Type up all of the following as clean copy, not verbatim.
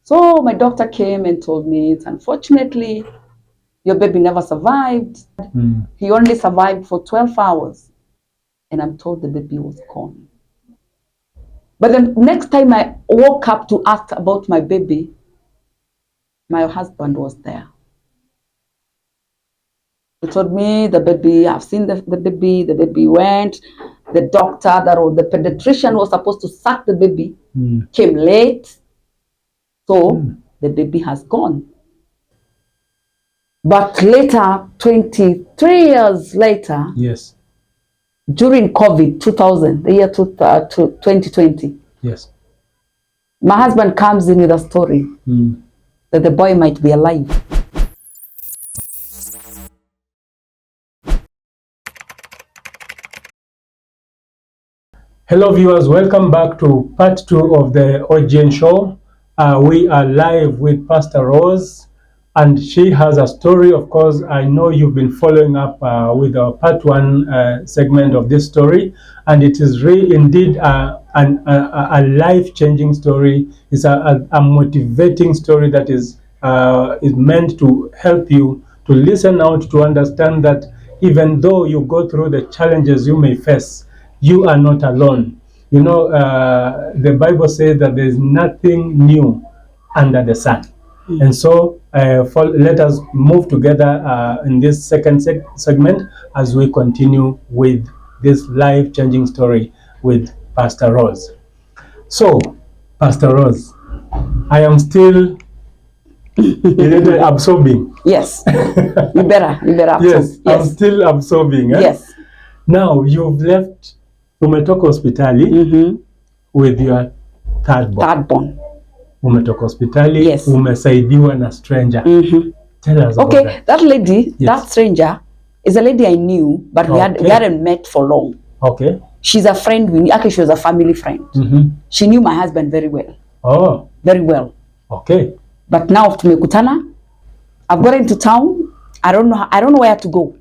So my doctor came and told me, it's unfortunately, your baby never survived. He only survived for 12 hours. And I'm told the baby was gone. But the next time I woke up to ask about my baby, my husband was there. He told me the baby, I've seen the baby went. The doctor, the pediatrician was supposed to suck the baby, came late. So the baby has gone. But later, 23 years later, yes, during COVID 2000, the year 2020, yes, my husband comes in with a story that the boy might be alive. Hello viewers, welcome back to part 2 of the OGN show. We are live with Pastor Rose, and she has a story. Of course, I know you've been following up with our part 1 segment of this story, and it is really indeed a life-changing story. It's a motivating story that is meant to help you to listen out, to understand that even though you go through the challenges you may face, you are not alone. You know, the Bible says that there is nothing new under the sun. And so let us move together in this second segment as we continue with this life-changing story with Pastor Rose. So, Pastor Rose, I am still absorbing. Yes, you better absorb. Yes, I'm still absorbing. Yes. Now, you've left umetoka hospitali with your third born. Umetoka hospitali, yes. Umesaidiwa na stranger. Tell us about that lady, that stranger, is a lady I knew, but we hadn't met for long. Okay. She's a friend we knew. Actually, she was a family friend. She knew my husband very well. Oh. Very well. Okay. But now tumekutana, I've got into town. I don't know where to go.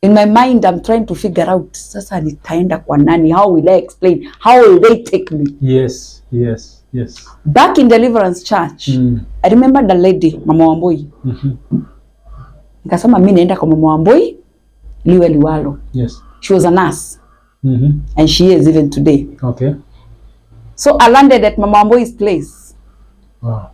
In my mind, I'm trying to figure out, sasa nitaenda kwa nani? How will I explain? How will they take me? Yes. Back in Deliverance Church, I remember the lady, Mama Wambui. Nikasema mimi naenda kwa Mama Wambui, liwe liwalo. Yes. She was a nurse. And she is even today. Okay. So I landed at Mama Wambui's place. Wow.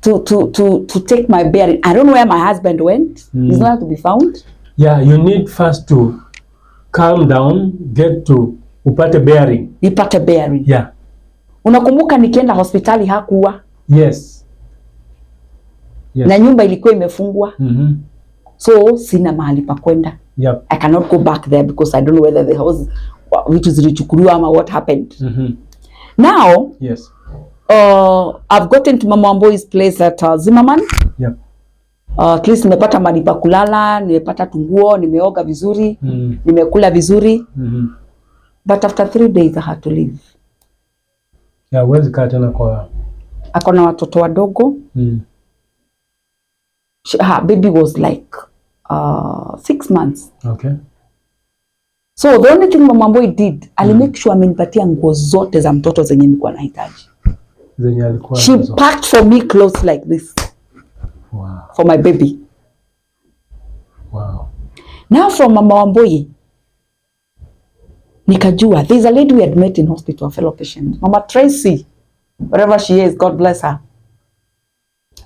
To take my bearing. I don't know where my husband went. He's not to be found. Yeah, you need first to calm down, get to upate bearing. Nipate bearing. Yeah. Unakumbuka nikienda hospitali hakuwa? Yes. Na nyumba ilikuwa imefungwa. So sina mahali pa kwenda. Yep. I cannot go back there because I don't know whether the house which is zilichukuliwa ama what happened. Now, yes. I've gotten to Mama Wambui's place at Zimmerman. Yep. At least nimepata mahali pa kulala, nimepata tunguo, nimeoga vizuri, nimekula vizuri. But after 3 days I had to leave. Yeah, huwezi kaa tena kwa. Ako na watoto wadogo. Her baby was like 6 months. Okay. So the only thing Mama Wambui did, ali make sure amenipatia nguo zote za mtoto zenye nilikuwa nahitaji. Zenye alikuwa. She packed for me clothes like this. Wow. For my baby. Wow. Now from Mama Wambui, nikajua, there's a lady we had met in hospital, a fellow patient, Mama Tracy, wherever she is, God bless her.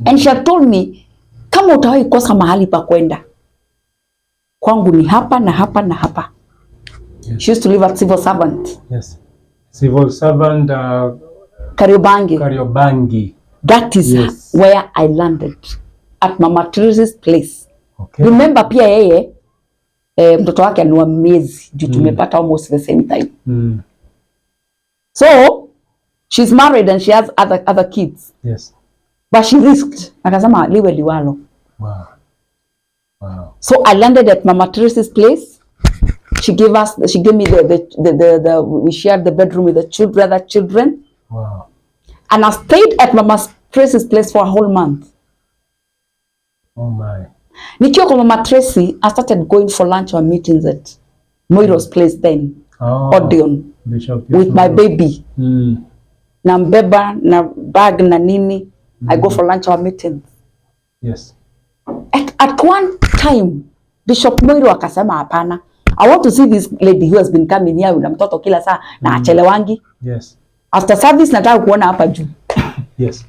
And she had told me, kama utawahi kosa mahali pa kwenda, kwangu ni hapa na hapa na hapa. Yes. She used to live at Civil Servant. Yes. Civil Servant. Kariobangi. That is where I landed. At Mama Tracy's place. Okay. Remember pia yeye, mtoto wake anuwa miezi, juu tumepata almost the same time. So, she's married and she has other kids. Yes. But she risked. Akasema liwe liwalo. Wow. Wow. So I landed at Mama Tracy's place. She gave me we shared the bedroom with the other children. Wow. And I stayed at Mama Tracy's place for a whole month. Oh my. Nikiwa kwa Mama Tracy, I started going for lunch or meetings at Moiro's place then. Odeon. Bishop, with my baby. na mbeba na bag na nini. I go for lunch or meetings. Yes. At one time Bishop Moiro akasema hapana, I want to see this lady who has been coming here na mtoto kila saa na achelewangi. Yes. After service nataka kuona hapa juu. Yes.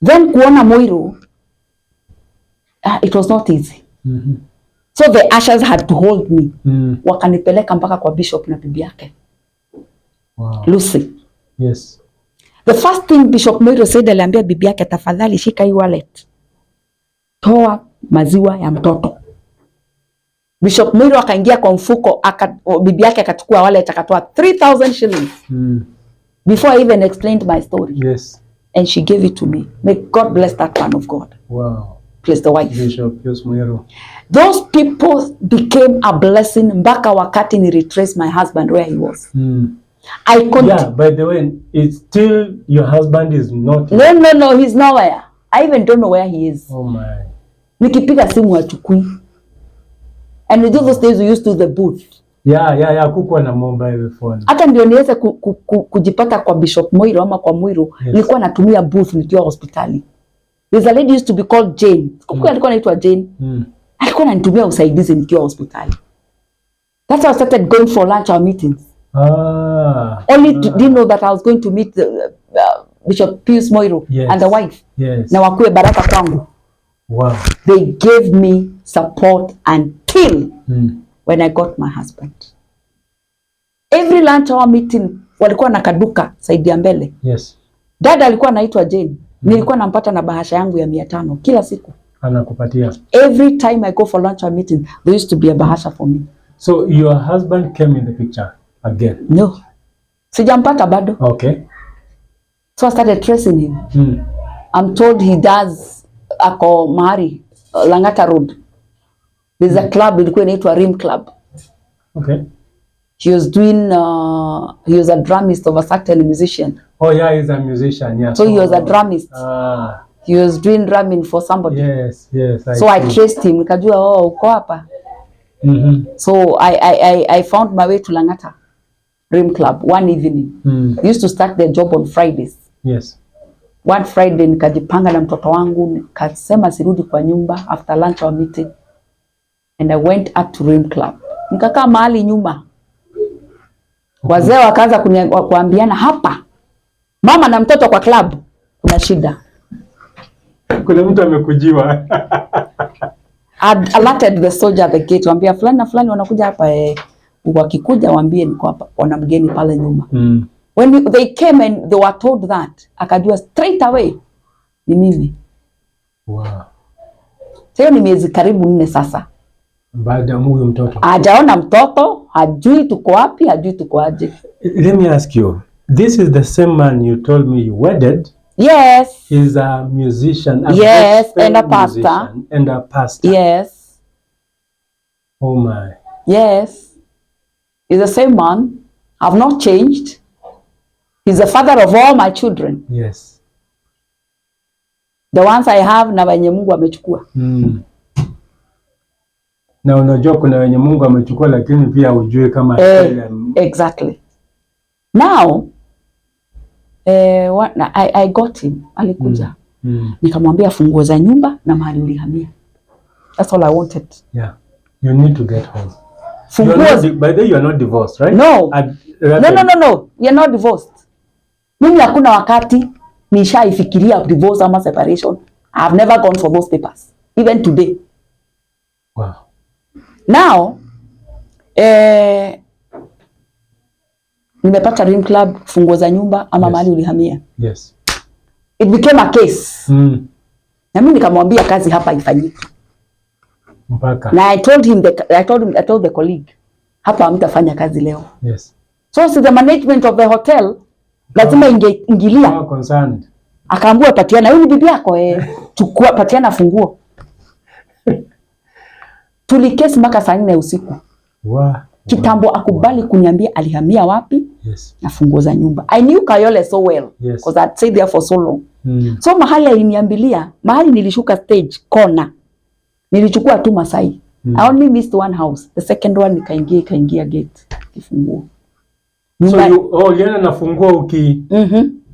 Then kuona Moiro, it was not easy. So the ushers had to hold me. Wakanipeleka mpaka kwa Bishop na bibi yake. Wow. Lucy. Yes. The first thing Bishop Moiro said, aliambia bibi yake, tafadhali shika hii wallet. Toa maziwa ya mtoto. Bishop Moiro akaingia kwa mfuko, bibi yake akachukua wallet akatoa 3,000 shillings. Before I even explained my story. Yes. And she gave it to me. May God bless that man of God. Wow. Bless the wife. Bishop Moiro. Those people became a blessing mpaka wakati ni retrace my husband where he was. Yeah, by the way, it's still your husband is not. No, he's nowhere. I even don't know where he is. Oh my. Nikipiga simu hachukui. And in those days we used to the booth. Yeah, kukuwa na mobile phone. Hata ndio niweze kujipata kwa Bishop Moiro ama kwa Moiro, nilikuwa natumia booth nikiwa hospitali. There's a lady used to be called Jane. Alikuwa anaitwa Jane. Alikuwa ananitumia usaidizi nikiwa hospitali. That's how I started going for lunch or meetings. Didn't know that I was going to meet Bishop Pius Moiro and the wife. Yes. Na wakuwe baraka kwangu. Wow. They gave me support until when I got my husband. Every lunch hour meeting walikuwa na kaduka saidi ya mbele. Yes. Dada alikuwa anaitwa Jane. Nilikuwa nampata na bahasha yangu ya 500 kila siku. Anakupatia. Every time I go for lunch or meeting, there used to be a bahasha for me. So your husband came in the picture again? No. Sijampata bado. Okay. So I started tracing him. I'm told he does ako mahari Langata Road. There's a club ilikuwa inaitwa Rim Club. Okay. He was doing he was a drumist of a certain musician. Oh yeah, he's a musician. Yeah. So he was a drumist. He was doing drumming for somebody. Yes. So I traced him. Nikajua uko hapa. So I found my way to Langata Rim Club one evening. We used to start their job on Fridays. Yes. One Friday nikajipanga na mtoto wangu, nikasema sirudi kwa nyumba after lunch or meeting. And I went up to Rim Club. Nikakaa mahali nyuma. Wazee wakaanza kuambiana hapa. Mama na mtoto kwa club kuna shida. Kuna mtu amekujiwa. I alerted the soldier at the gate, waambia fulani na fulani wanakuja hapa wakikuja waambie niko hapa, wana mgeni pale nyuma. When they came and they were told that, akajua straight away ni mimi. Wow. Sasa ni miezi karibu 4 sasa. Baada ya huyo mtoto. Hajaona mtoto, hajui tuko wapi, hajui tuko aje. Let me ask you, this is the same man you told me you wedded? Yes. He's a musician. Yes, and a pastor. And a pastor. Yes. Oh my. Yes. He's the same man. I've not changed. He's the father of all my children. Yes. The ones I have na wenye Mungu amechukua. Na unajua kuna wenye Mungu amechukua lakini pia ujue kama exactly. Now I got him. Alikuja. Nikamwambia funguo za nyumba na mahali ulihamia. That's all I wanted. Yeah. You need to get home. By the way, you are not divorced, right? No. No. You're not divorced. Mimi hakuna wakati nishaifikiria divorce ama separation. I have never gone for those papers. Even today. Wow. Now, nimepata Rim Club, funguo za nyumba ama mahali ulihamia. Yes. It became a case. Na mimi nikamwambia kazi hapa ifanyike. Mpaka. Na I told the colleague, hapa hamtafanya kazi leo. Yes. So the management of the hotel lazima ingilia. Concerned. Akaambiwa patiana, huyu ni bibi yako chukua patiana funguo. Tulikesi mpaka saa 4 usiku. Kitambo akubali kuniambia alihamia wapi. Yes. Na funguo za nyumba. I knew Kayole so well because I'd stayed there for so long. So mahali aliniambilia, mahali nilishuka stage corner. Nilichukua tu Masai. I only missed one house. The second one nikaingia gate kifunguo. So yana nafungua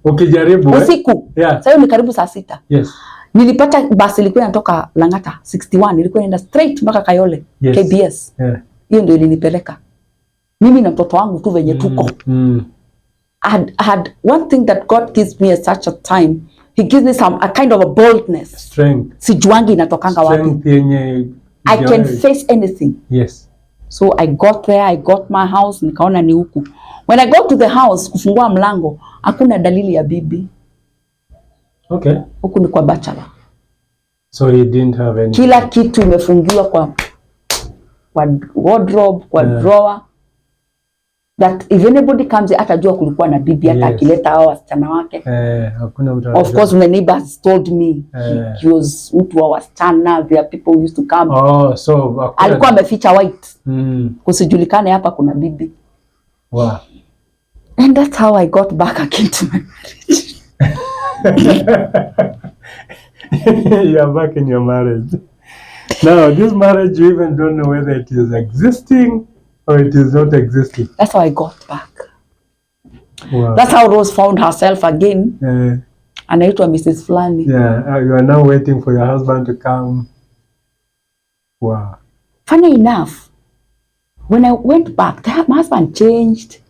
ukijaribu usiku. Yeah. Sasa ni karibu saa 6. Yes. Nilipata basi ilikuwa inatoka Lang'ata 61, ilikuwa inaenda straight mpaka Kayole. Yes. KBS. Yeah. Hiyo ndio ilinipeleka. Mimi na mtoto wangu tu venye tuko. I had one thing that God gives me at such a time. He gives me a kind of a boldness. Strength. Sijuangi inatokanga wapi. I can face anything. Yes. So I got there, I got my house, nikaona ni huku. When I got to the house, kufungua mlango, hakuna dalili ya bibi. Okay. Huku ni kwa bachelor. So he didn't have any. Kila kitu imefungiwa kwa wardrobe, kwa drawer. That if anybody comes, atajua kulikuwa na bibi, hata akileta hao wasichana wake. Hakuna mtu. Of course, my neighbors told me he was mtu wa wasichana. There are people who used to come. Oh, so alikuwa ameficha white. Kusijulikane hapa kuna bibi. Wow. And that's how I got back again to my marriage. You are back in your marriage. Now, this marriage, you even don't know whether it is existing or it is not existing. That's how I got back. Wow. That's how Rose found herself again. Anaitwa Mrs. Flani. Yeah, you are now waiting for your husband to come. Wow. Funny enough, when I went back, my husband changed.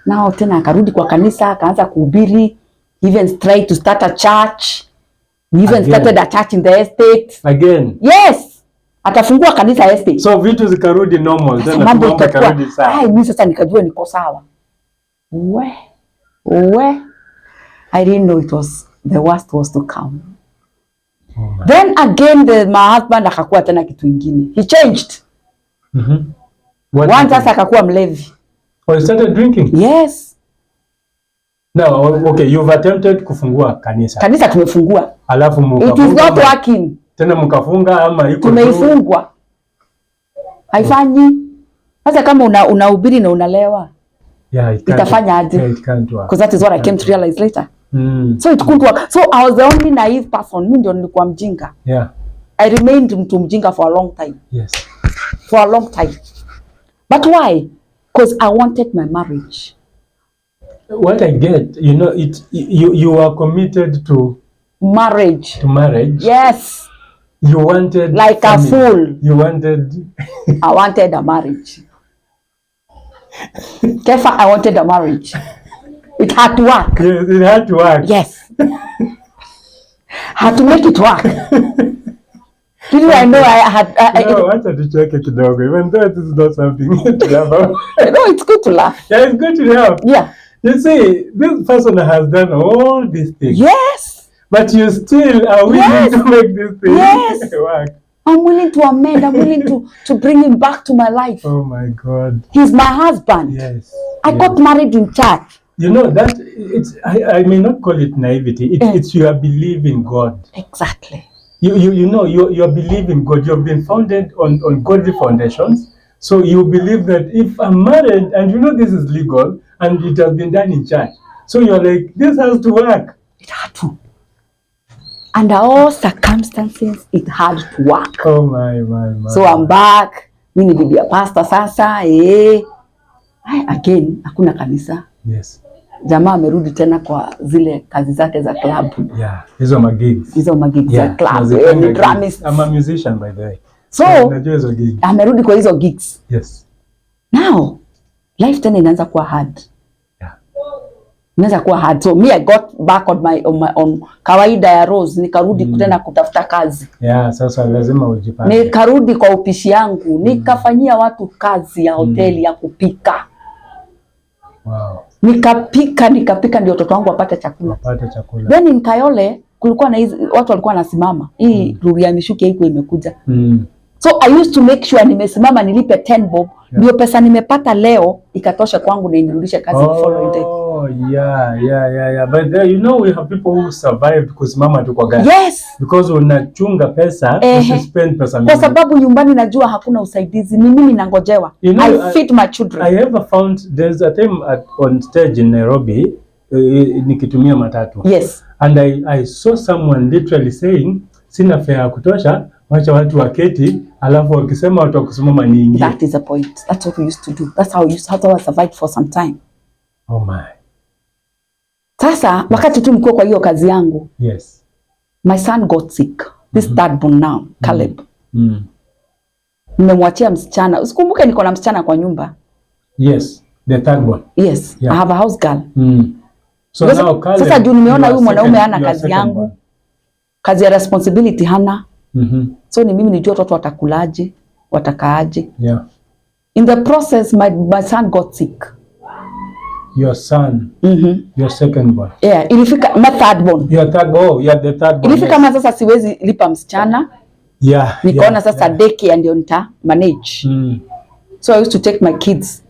Now tena akarudi kwa kanisa, akaanza kuhubiri. He even tried to start a church. We even started a church in the estate. Again? Yes. Atafungua kanisa estate. So vitu zikarudi normal. Tena mambo ikarudi sawa. Mimi sasa nikajua niko sawa. I didn't know the worst was to come. Oh, then again my husband akakuwa tena kitu ingine. He changed. One sasa akakuwa mlevi. Oh, he started drinking? Yes. No, okay, you've attempted kufungua kanisa. Kanisa tumefungua. Alafu it is not working. Tena mkafunga ama iko tumeifungwa. Haifanyi. Sasa kama unahubiri na unalewa. Yeah, itafanya aje? Yeah, it can't work. Because that is what I came to realize later. So it couldn't work. So I was the only naive person. Mimi ndio nilikuwa mjinga. Yeah. I remained mtu mjinga for a long time. Yes. For a long time. But why? Because I wanted my marriage. What I get, you know, you are committed to marriage. To marriage. Yes. You wanted like family. A fool. You wanted. I wanted a marriage. Kefa, I wanted a marriage. It had to work. Yes, it had to work. Yes. Had to make it work. I know I had. No, I wanted to check it kidogo, even though it is not something to laugh about. No, it's good to laugh. Yeah, it's good to laugh. Yeah. You see, this person has done all these things. Yes. But you still are willing to make this thing work. I'm willing to amend. I'm willing to bring him back to my life. Oh my God. He's my husband. Yes. I got married in church. You know that I may not call it naivety. It's your belief in God. Exactly. You know your belief in God. You've been founded on godly foundations. So you believe that if I'm married and you know this is legal and it has been done in church, so you're like, this has to work. It had to. Under all circumstances, it had to work. Oh my. So I'm back. Mimi ni bibi ya pastor sasa. Again, hakuna kanisa. Yes. Jamaa amerudi tena kwa zile kazi zake za club. Yeah, hizo magigs. Hizo magigs za club. Ni dramist. I'm a musician by the way. So, amerudi kwa hizo gigs. Yes. Now, life tena inaanza kuwa hard. Inaanza kuwa hard. So me I got back on kawaida ya Rose, nikarudi tena kutafuta kazi. Yeah, sasa lazima ujipange. Nikarudi kwa upishi yangu, nikafanyia watu kazi ya hoteli ya kupika. Wow. Nikapika ndio watoto wangu wapate chakula. Then in Kayole kulikuwa na hizi watu walikuwa wanasimama. Hii ruri ya mishuki haiko imekuja. So I used to make sure nimesimama nilipe 10 bob. Ndio pesa nimepata leo ikatosha kwangu na inirudishe kazi the following day. Oh, yeah. But there, you know, we have people who survived kusimama tu kwa gari. Yes. Because unachunga pesa, you spend pesa mingi. Kwa sababu nyumbani najua hakuna usaidizi. Ni mimi nangojewa. You know, I feed my children. I ever found there's a time on stage in Nairobi, nikitumia matatu. Yes. And I saw someone literally saying, sina fare ya kutosha, wacha watu waketi, alafu wakisema watu wakusimama niingie. That is the point. That's what we used to do. That's how I survived for some time. Oh my. Sasa wakati tu mkuu kwa hiyo kazi yangu, Yes. my son got sick. This third born now, Caleb. Nimemwachia msichana. Usikumbuke niko na msichana kwa nyumba. Yes, the third born. Yes, Yeah. I have a house girl. So now Caleb, sasa juu nimeona huyu mwanaume hana you are kazi second yangu. born. Kazi ya responsibility hana. So ni mimi nijua watoto watakulaje, watakaaje. Yeah. In the process, my son got sick. Your son, your second born. Yeah, ilifika my third born. Your third born. Oh, yeah, the third born. Ilifika kama sasa siwezi lipa msichana. Yeah. Nikaona sasa daycare ndio nita manage. So I used to take my kids.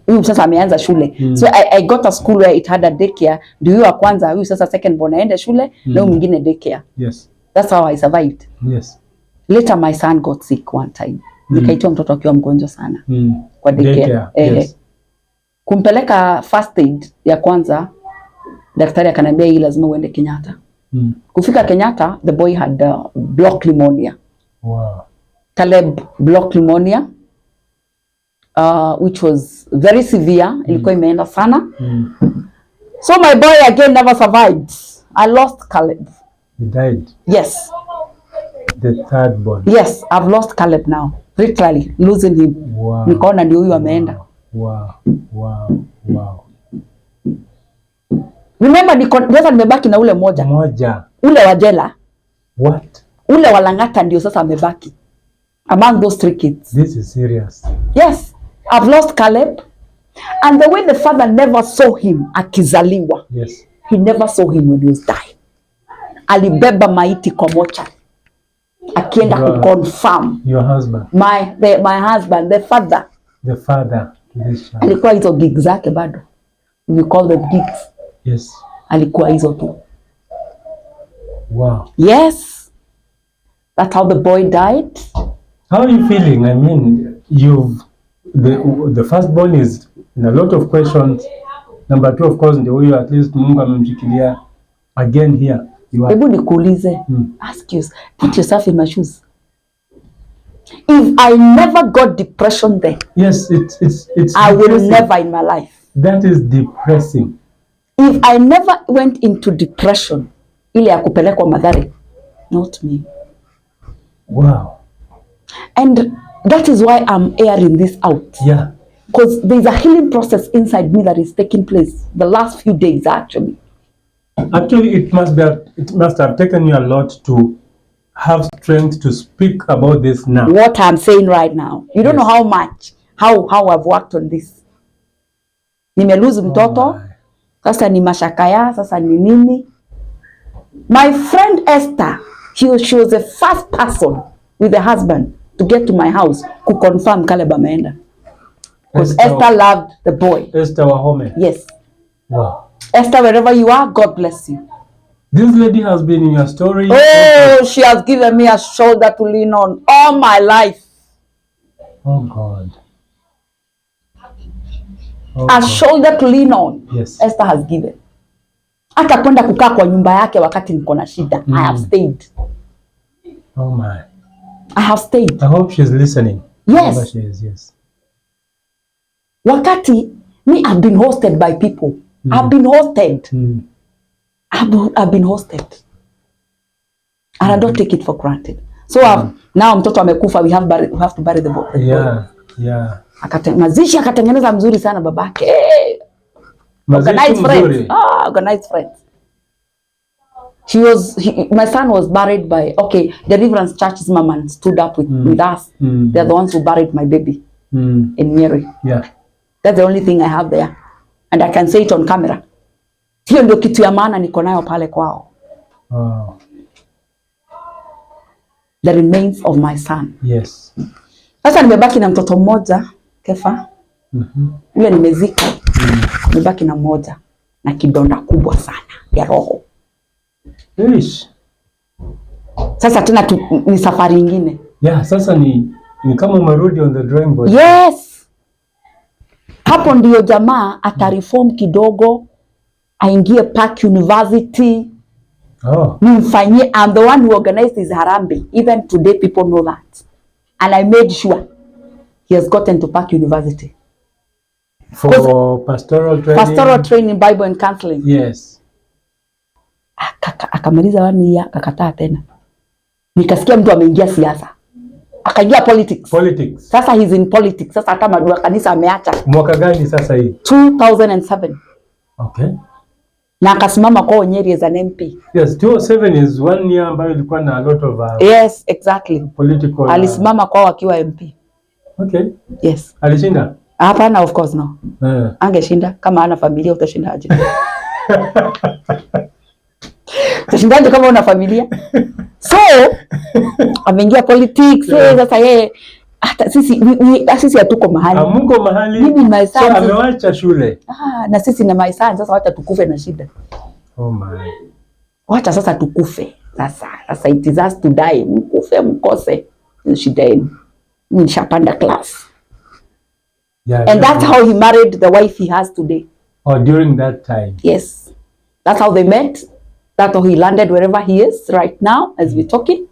Huyu sasa ameanza shule. So I got a school where it had a daycare. Ndio huyu wa kwanza, huyu sasa second born aende shule, na huyu mwingine daycare. Yes. That's how I survived. Yes. Later my son got sick one time. Nikaitwa mtoto akiwa mgonjwa sana. Kwa daycare. Yes. Kumpeleka first aid ya kwanza, daktari akaniambia hii lazima uende Kenyatta. Kufika Kenyatta, the boy had block pneumonia. Wow. Caleb block pneumonia, which was very severe. Ilikuwa imeenda sana. So my boy again never survived. I lost Caleb. He died. Yes. The third born. Yes, I've lost Caleb now. Literally losing him. Wow. Nikaona ndio huyu ameenda. Wow. Wow. Wow. Remember sasa nimebaki na ule moja. Ule wa jela. What? Ule wa Lang'ata ndio sasa amebaki. Among those 3 kids. This is serious. Yes. I've lost Caleb. And the way the father never saw him akizaliwa. Yes. He never saw him when he was dying. Alibeba maiti kwa mocha. Akienda kuconfirm. Your husband. My husband, the father. The father to this child. Alikuwa hizo gigs zake bado. We call them gigs. Yes. Alikuwa hizo tu. Wow. Yes. That's how the boy died. How are you feeling? I mean, the firstborn is in a lot of questions. Number 2, of course, ndio huyo at least Mungu amemshikilia. Again here. Hebu nikuulize. Ask you, put yourself in my shoes. If I never got depression then, yes, it's I will never in my life. That is depressing. If I never went into depression, ile ya kupelekwa Mathare, not me. Wow. And that is why I'm airing this out. Yeah. Because there's a healing process inside me that is taking place the last few days actually. Actually, it must have taken you a lot to have strength to speak about this now. What I'm saying right now. You don't know how much, how I've worked on this. Nimelose mtoto. Sasa ni mashakaya, sasa ni nini. My friend Esther, she was the first person with a husband to get to my house to confirm Caleb ameenda. Because Esther loved the boy. Esther Wahome. Yes. Wow. Esther, wherever you are, God bless you. This lady has been in your story. Oh, she has given me a shoulder to lean on all my life. Oh God. A shoulder to lean on. Yes. Esther has given. Hata kwenda kukaa kwa nyumba yake wakati niko na shida. I have stayed. Oh my. I have stayed. I hope she's listening. Yes. She is, yes. Wakati I've been hosted by people. I've been hosted. I've been hosted. And I don't take it for granted. So now mtoto amekufa, we have to bury the body. Yeah. Yeah. Mazishi akatengeneza mzuri sana babake. Organized friends. Organized friends. My son was buried by, Deliverance Church's mama stood up with us. They're the ones who buried my baby in Mary. Yeah. That's the only thing I have there. And I can say it on camera. Hiyo ndio kitu ya maana niko nayo pale kwao. Wow. The remains of my son. Yes. Sasa nimebaki na mtoto mmoja, Kefa. Ule nimezika. Nimebaki na mmoja na kidonda kubwa sana ya roho. Ish. Sasa tena ni safari nyingine. Yeah, sasa ni kama umerudi on the drawing board. Yes. Hapo ndio jamaa atareform kidogo, aingie Park University. Nimfanyie, I'm the one who organized his Harambee. Even today people know that. And I made sure he has gotten to Park University. For pastoral training. Pastoral training, Bible and counseling. Yes. Akamaliza 1 year akakataa tena. Nikasikia mtu ameingia siasa. Akaingia politics. Politics. Sasa he's in politics. Sasa hata madua kanisa ameacha. Mwaka gani sasa hii? 2007. Okay. Na akasimama kwa Nyeri as an MP. Yes, 2007 is 1 year ambayo ilikuwa na a lot of yes, exactly. Political. Alisimama kwa akiwa MP. Okay. Yes. Alishinda? Hapana, of course no. Angeshinda kama ana familia utashindaje? Utashindaje kama una familia? So, ameingia politics. Sasa yeye hata sisi hatuko mahali. Hamuko mahali. Mimi my son. So amewacha shule. Na sisi na my son sasa wacha tukufe na shida. Oh my. Wacha sasa tukufe. Sasa it is us to die. Mkufe mkose. Shida yenu. Nishapanda class. Yeah, and that's how he married the wife he has today. Oh, during that time. Yes. That's how they met. That's how he landed wherever he is right now as we're talking.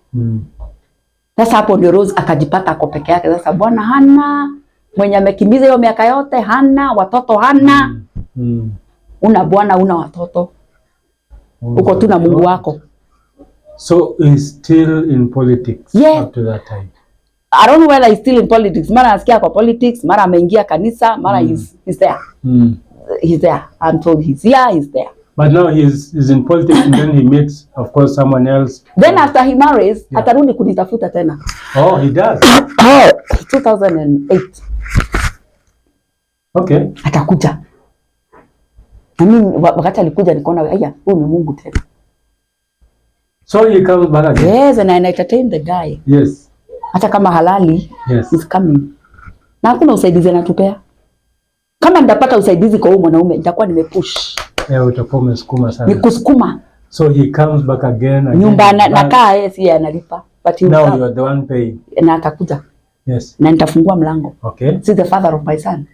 Sasa hapo ndio Rose akajipata ako peke yake. Sasa bwana hana mwenye amekimbiza hiyo miaka yote, hana watoto, hana una bwana, una watoto, uko tu na Mungu wako. So he's still in politics up to that time. I don't know whether he's still in politics. Mara nasikia kwa politics, mara ameingia kanisa, mara he's there. He's there. I'm told he's here, he's there. But now he's in politics and then he meets, of course, someone else. Then after he marries, atarudi kunitafuta tena. Oh, he does? 2008. Okay. Atakuja. I mean, wakati alikuja nikaona, aya, huyu ni Mungu tena. So he comes back again? Yes, and I entertain the guy. Yes. Hata kama halali, yes, he's coming. Na hakuna usaidizi anatupea. Kama ndapata usaidizi kwa huyu mwanaume, nitakuwa nimepush. Utakuwa umesukuma sana. Nikusukuma. So he comes back again. Nyumba nakaa yeye analipa. But now you are the one paying. Na atakuja. Yes. Na nitafungua mlango. Okay. He's the father of my son.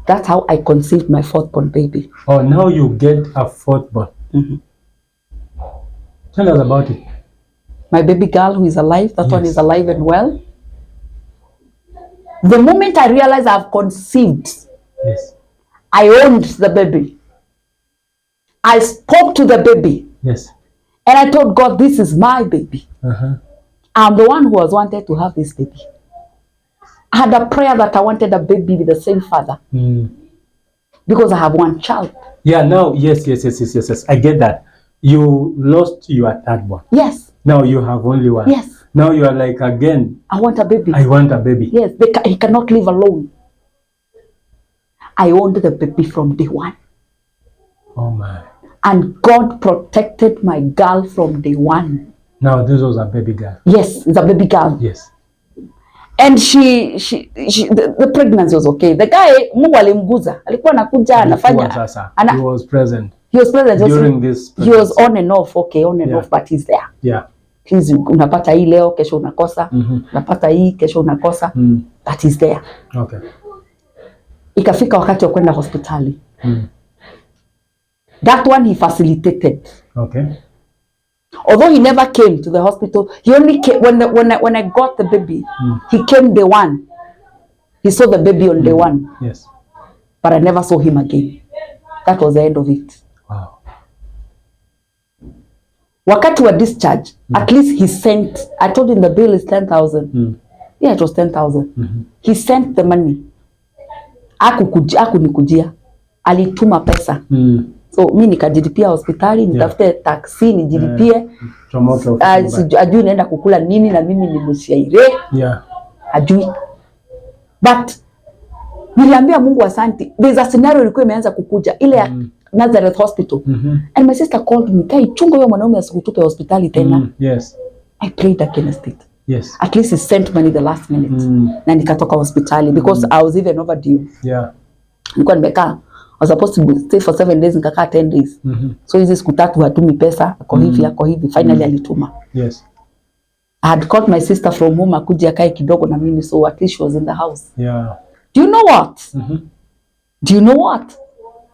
That's how I conceived my 4th born baby. Oh, now you get a 4th born. Tell us about it. My baby girl who is alive, that one is alive and well. The moment I realized I've conceived, yes, I owned the baby. I spoke to the baby. Yes. And I told God, this is my baby. I'm the one who was wanted to have this baby. I had a prayer that I wanted a baby with the same father. Because I have one child. Yeah, now, yes. I get that. You lost your 3rd born. Yes. Now you have only one. Yes. Now you are like, again, I want a baby. I want a baby. Yes, he cannot live alone. I owned the baby from day one. Oh my. And God protected my girl from day one. Now this was a baby girl. Yes, it's a baby girl. Yes. And the pregnancy was okay. The guy, Mungu alimguza. Alikuwa anakuja anafanya. He was present. He was present during this pregnancy. He was on and off, okay, on and off, but he's there. Yeah. Please, unapata hii leo, kesho unakosa. Unapata hii, kesho unakosa. But he's there. Okay. Ikafika wakati wa kwenda hospitali. That one he facilitated. Okay. Although he never came to the hospital, he only came when I got the baby. He came day one. He saw the baby on day one. Yes. But I never saw him again. That was the end of it. Wow. Wakati wa discharge, at least he sent, I told him the bill is 10,000. Yeah, it was 10,000. He sent the money. Hakunikujia. Alituma pesa. So mi nikajilipia hospitali, nitafute taksi, nijilipie. Ajui naenda kukula nini na mimi ni mshairi. Yeah. Ajui. But niliambia Mungu asante. There's a scenario ilikuwa imeanza kukuja ile ya Nazareth Hospital. And my sister called me, kai chunga huyo mwanaume asikutupe hospitali tena. Yes. I prayed against it. Yes. At least he sent money the last minute. Na nikatoka hospitali because I was even overdue. Yeah. Nilikuwa nimekaa. I was supposed to stay for 7 days, nikakaa 10 days. So hizi siku 3 hatumi pesa, ako hivi. Finally alituma. Yes. I had called my sister from home akuje akae kidogo na mimi, so at least she was in the house. Yeah. Do you know what? Do you know what?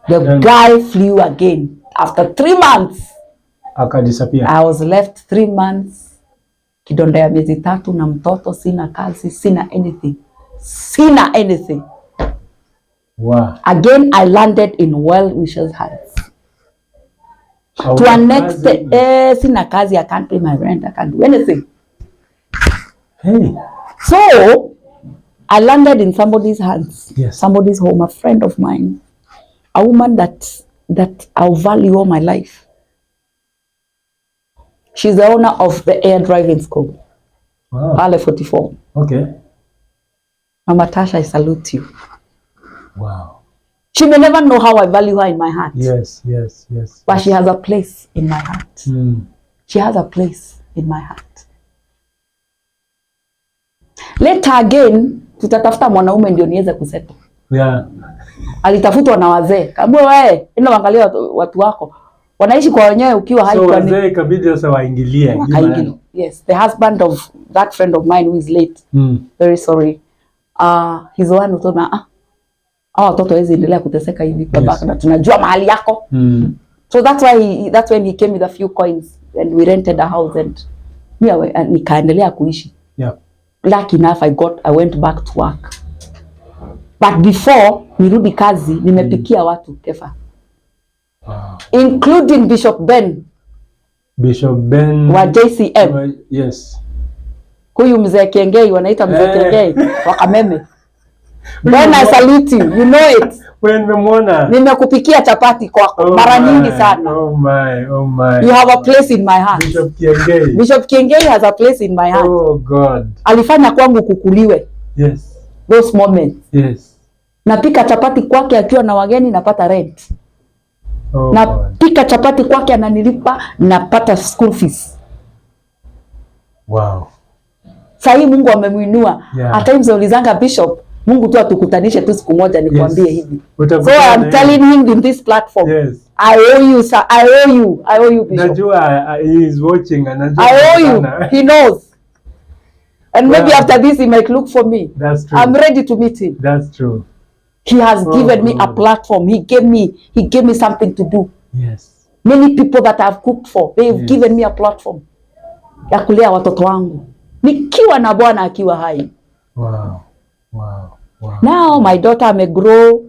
The guy flew again after 3 months. Akadisappear. I was left 3 months. Kidonda ya miezi 3 na mtoto, sina kazi, sina anything. Wow. Again, I landed in well-wishers' hands. To a next sina kazi, I can't pay my rent, I can't do anything. Hey. So I landed in somebody's hands, yes. somebody's home, a friend of mine, a woman that I'll value all my life. She's the owner of the air driving school. Wow. Pale 44. Okay. Mama Tasha, I salute you. Wow. She may never know how I value her in my heart. Yes, yes, yes. But she has a place in my heart. Mm. She has a place in my heart. Later again, tutatafuta mwanaume ndio niweze kuseto. Yeah. Alitafutwa na wazee. Kabla wewe, enda angalia watu wako. Wanaishi kwa wenyewe ukiwa hai kwa nini. So wazee kabidi sasa waingilie. Yes, the husband of that friend of mine who is late. Very sorry. He's the one who told me, watoto hawezi endelea kuteseka hivi babaka na tunajua mahali yako. So that's when he came with a few coins and we rented a house and nikaendelea kuishi. Yeah. Lucky enough I went back to work. But before nirudi kazi nimepikia watu kefa. Wow. Including Bishop Ben. Bishop Ben wa JCM. Yes. Huyu mzee Kiengei wanaita mzee Kiengei wa Kameme. Ben, I salute you. You know it. When nimemwona. Nimekupikia chapati kwako mara nyingi sana. Oh my. You have a place in my heart. Bishop Kiengei. Bishop Kiengei has a place in my heart. Oh God. Alifanya kwangu kukuliwe. Yes. Those moments. Yes. Napika chapati kwake akiwa na wageni napata rent. Oh, napika chapati kwake ananilipa napata school fees. Wow. Sasa Mungu amemuinua. Yeah. At times ulizanga Bishop, Mungu tu atukutanishe tu siku moja nikwambie hivi. So I'm telling him in this platform. Yes. I owe you, sir. I owe you Bishop. Najua he is watching and I owe you. He knows. And maybe after this he might look for me. That's true. I'm ready to meet him. That's true. He has given me a platform. He gave me something to do. Yes. Many people that I've cooked for, they've given me a platform. Ya kulea watoto wangu. Nikiwa na Bwana akiwa hai. Wow. Now my daughter may grow.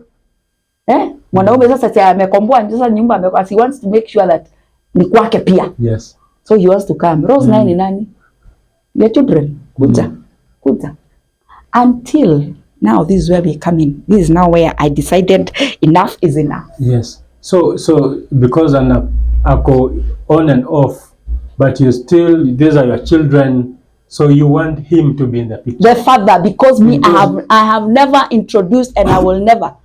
Mwanaume sasa amekomboa sasa nyumba he wants to make sure that ni kwake pia. Yes. So he wants to come. Rose nani? Your children. Kuja. Until now, this is where we come in. This is now where I decided enough is enough. Yes. So because I go on and off, but you still, these are your children, so you want him to be in the picture. The father, because I have never introduced and I will never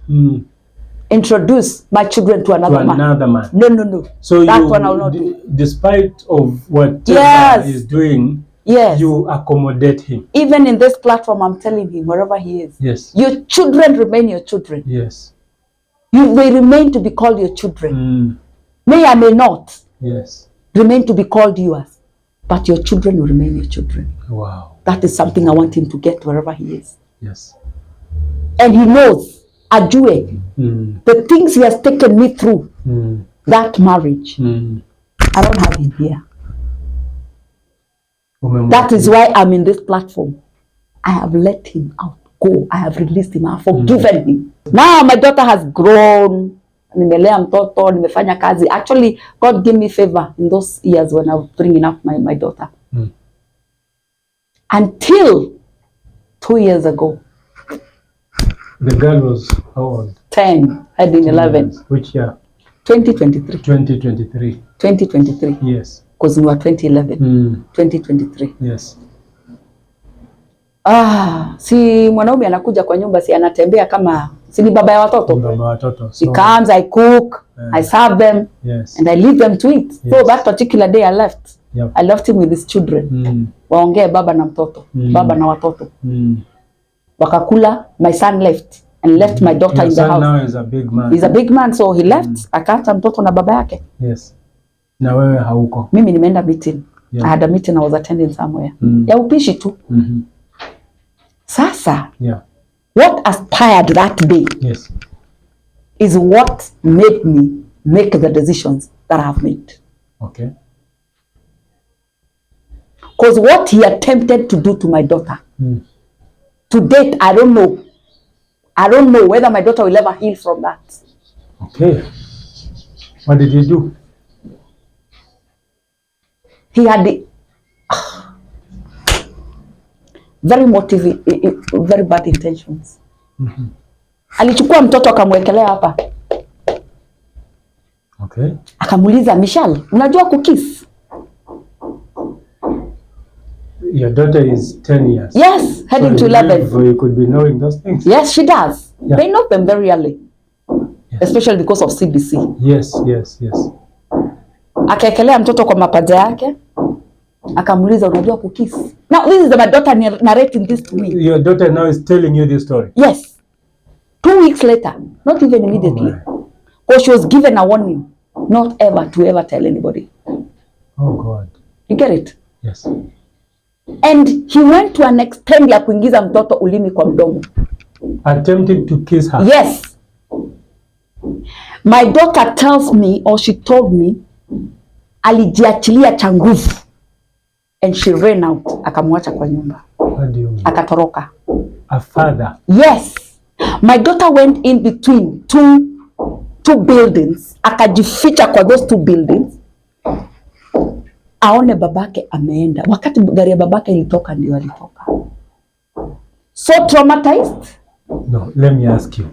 introduce my children to another man. No. So that one I will not do. Despite of what is doing, you accommodate him. Even in this platform, I'm telling him, wherever he is, yes, your children remain your children. Yes. They remain to be called your children. May or may not remain to be called yours, but your children will remain your children. Wow. That is something I want him to get wherever he is. Yes. And he knows, Ajue, the things he has taken me through, that marriage, I don't have him here. That is why I'm in this platform. I have let him out go. I have released him. I have forgiven him. Now my daughter has grown. Nimelea mtoto, nimefanya kazi. Actually, God gave me favor in those years when I was bringing up my daughter. Until 2 years ago. The girl was how old? 10, I had been 11. Which year? 2023. 2023. 2023. Yes. Because we were 2011. 2023. Yes. Si mwanaume anakuja kwa nyumba, si anatembea kama si ni baba ya watoto. Baba ya watoto. He comes, I cook, I serve them, and I leave them to eat. So that particular day I left. Yep. I left him with his children. Waongee baba na mtoto, baba na watoto. Wakakula, my son left and left my daughter in the house. Now is a big man. He's a big man, so he left. Akaacha mtoto na baba yake. Yes. Na wewe hauko. Mimi nimeenda meeting. I had a meeting I was attending somewhere. Ya upishi tu. Sasa, what aspired that day is what made me make the decisions that I have made. Okay. Because what he attempted to do to my daughter, to date, I don't know. I don't know whether my daughter will ever heal from that. Okay. What did he do? He had the very bad intentions. Alichukua mtoto akamwekelea hapa. Okay. Akamuuliza, Michelle, unajua kukiss? Your daughter is 10 years. Yes, heading to 11. So you could be knowing those things. Yes, she does. Yeah. They know them very early. Yes. Especially because of CBC. Yes. Akaekelea mtoto kwa mapaja yake. Akamuuliza, unajua kukiss? Now this is my daughter narrating this to me. Your daughter now is telling you this story. Yes. 2 weeks later, not even immediately. Because she was given a warning not ever to ever tell anybody. Oh God. You get it? Yes. And he went to an extent ya kuingiza mtoto ulimi kwa mdomo. Attempting to kiss her. Yes. My daughter tells me, or she told me, alijiachilia cha nguvu. And she ran out. Akamwacha kwa nyumba. What do you mean? Akatoroka. A father? Yes. My daughter went in between two buildings. Akajificha kwa those 2 buildings. Aone babake ameenda. Wakati gari ya babake ilitoka ndio alitoka. So traumatized. No, let me ask you.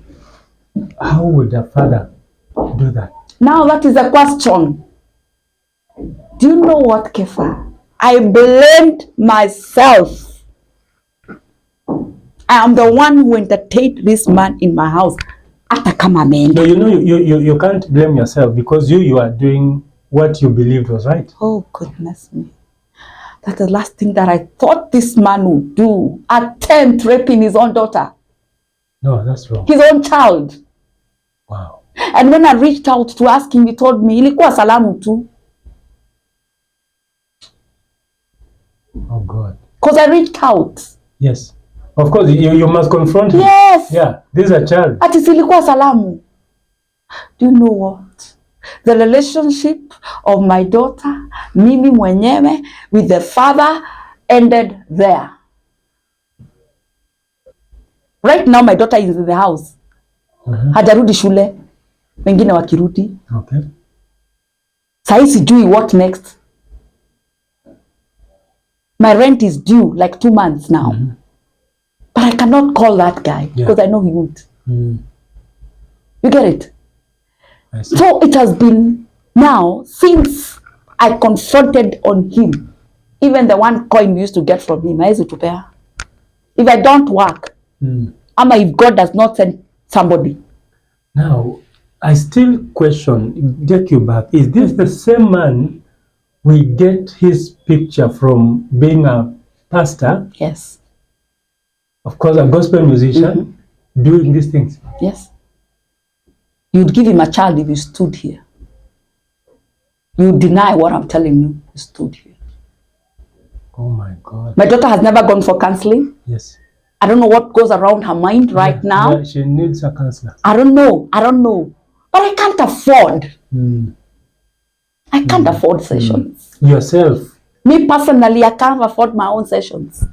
How would a father do that? Now that is a question. Do you know what, Kefa? I blamed myself. I am the one who entertained this man in my house. Hata kama ameenda. No, you know, you can't blame yourself because you are doing what you believed was right. Oh, goodness me. That's the last thing that I thought this man would do. Attempt raping his own daughter. No, that's wrong. His own child. Wow. And when I reached out to ask him, he told me, ilikuwa salamu tu. Oh God. Because I reached out. Yes. Of course, you must confront him. Yes. Yeah, this is a child. Ati silikuwa salamu. Do you know what? The relationship of my daughter, mimi mwenyewe, with the father ended there. Right now my daughter is in the house. Hajarudi shule. Wengine wakirudi. Okay. Sahi sijui what next. My rent is due like 2 months now. But I cannot call that guy because I know he won't. You get it? I see. So it has been now since I confronted on him. Even the 1 coin we used to get from him, haezi tupea. If I don't work, ama if God does not send somebody. Now, I still question, take you back, is this the same man we get his picture from being a pastor? Yes. Of course, a gospel musician doing these things. Yes. You'd give him a child if you stood here. You deny what I'm telling you. You stood here. Oh my God. My daughter has never gone for counseling. Yes. I don't know what goes around her mind right now. Yeah, she needs a counselor. I don't know. But I can't afford. I can't afford sessions. Yourself. Me personally, I can't afford my own sessions.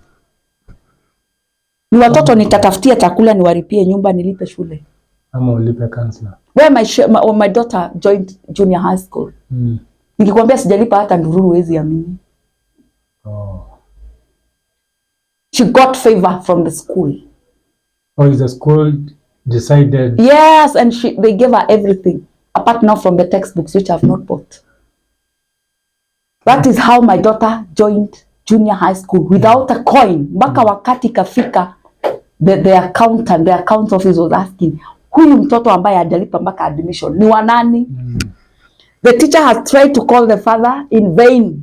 Ni watoto nitatafutia chakula, niwaripie nyumba, nilipe shule. Ama ulipe counselor. Where my daughter joined junior high school. Nikikwambia sijalipa hata ndururu huwezi amini. Oh. She got favor from the school. Oh, is the school decided? Yes, and they gave her everything. Apart now from the textbooks, which I have not bought. That is how my daughter joined junior high school without a coin. Mpaka wakati kafika, the account office was asking, huyu mtoto ambaye hajalipa mpaka admission ni wa nani? The teacher has tried to call the father in vain.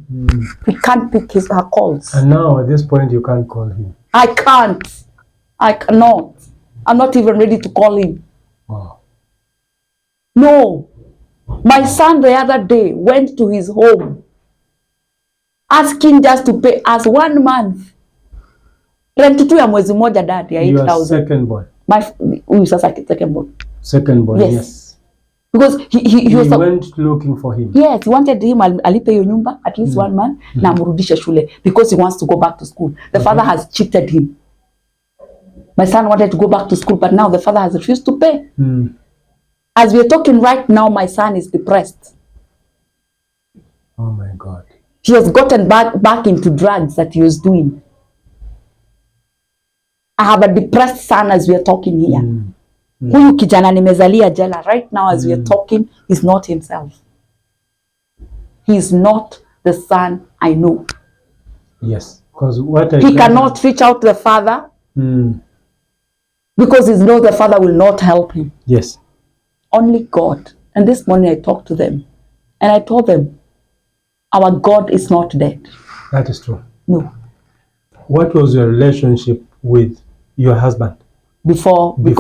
He can't pick her calls. And now at this point you can't call him. I can't. I cannot. I'm not even ready to call him. Wow. No. My son the other day went to his home asking just to pay us 1 month. Rent tu ya mwezi moja dad ya 8,000. Your second boy. Huyu sasa second boy. Second boy, yes. Because he was went looking for him. Yes, he wanted him alipe hiyo nyumba at least 1 month na amrudishe shule because he wants to go back to school. The father has cheated him. My son wanted to go back to school, but now the father has refused to pay. Mm. As we're talking right now, my son is depressed. Oh my God. He has gotten back into drugs that he was doing. I have a depressed son as we are talking here. Huyu kijana nimezalia jela. Right now as we are talking, he's not himself. He's not the son I know. Yes, because what he cannot reach out to the father because he knows the father will not help him. Yes. Only God. And this morning I talked to them and I told them, our God is not dead. That is true. No. What was your relationship with your husband? Before we